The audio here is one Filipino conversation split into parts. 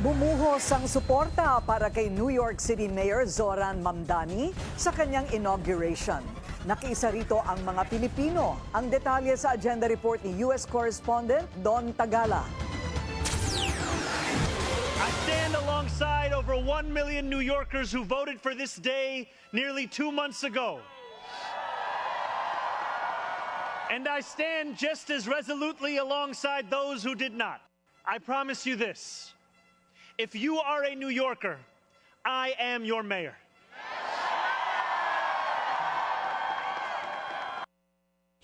Bumuhos ang suporta para kay New York City Mayor Zoran Mamdani sa kanyang inauguration. Nakiisa rito ang mga Pilipino. Ang detalye sa agenda report ni U.S. correspondent Don Tagala. I stand alongside over 1 million New Yorkers who voted for this day nearly 2 months ago. And I stand just as resolutely alongside those who did not. I promise you this. If you are a New Yorker, I am your mayor.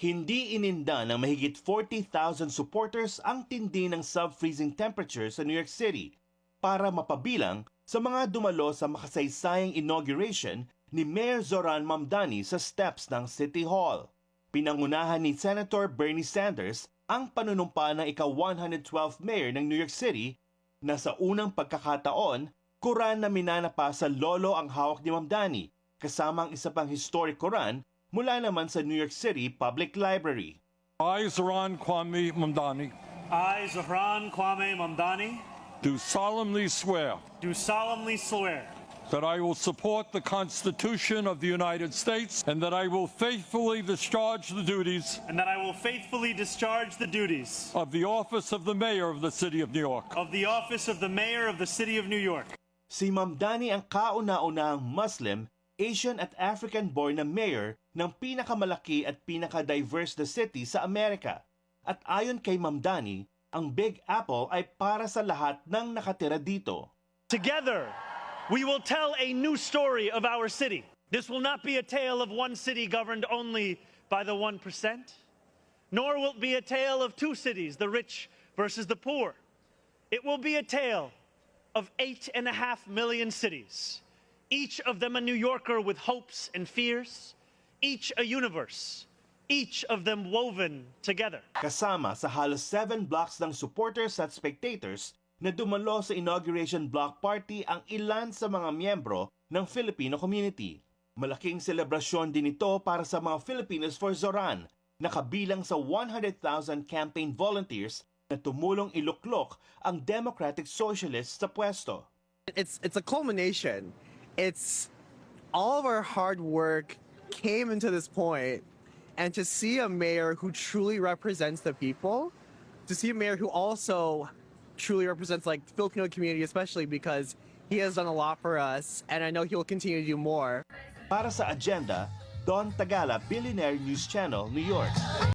Hindi ininda ng mahigit 40,000 supporters ang tindi ng sub-freezing temperature sa New York City para mapabilang sa mga dumalo sa makasaysayang inauguration ni Mayor Zoran Mamdani sa steps ng City Hall. Pinangunahan ni Senator Bernie Sanders ang panunumpa ng ika-112th mayor ng New York City na sa unang pagkakataon, Quran na minanapa sa lolo ang hawak ni Mamdani, kasama ang isa pang historic Quran mula naman sa New York City Public Library. I, Zoran Kwame Mamdani, I, Zohran Kwame Mamdani, do solemnly swear that that I will support the Constitution of the United States and that I will faithfully discharge the duties of the office of the Mayor of the City of New York. Si Mamdani ang kauna-unahang Muslim, Asian at African-born na mayor ng pinakamalaki at pinaka-diverse na city sa Amerika. At ayon kay Mamdani, ang Big Apple ay para sa lahat ng nakatira dito. Together, we will tell a new story of our city. This will not be a tale of one city governed only by the 1%, nor will it be a tale of two cities, the rich versus the poor. It will be a tale of 8.5 million cities, each of them a New Yorker with hopes and fears, each a universe, each of them woven together. Kasama sa halos 7 blocks ng supporters at spectators na dumalo sa inauguration block party ang ilan sa mga miyembro ng Filipino community. Malaking selebrasyon din ito para sa mga Filipinos for Zoran na kabilang sa 100,000 campaign volunteers na tumulong iluklok ang Democratic Socialists sa pwesto. It's a culmination. It's all of our hard work came into this point, and to see a mayor who truly represents the people, to see a mayor who also truly represents like the Filipino community, especially because he has done a lot for us, and I know he will continue to do more. Para sa agenda, Don Tagala, Billionaire News Channel, New York.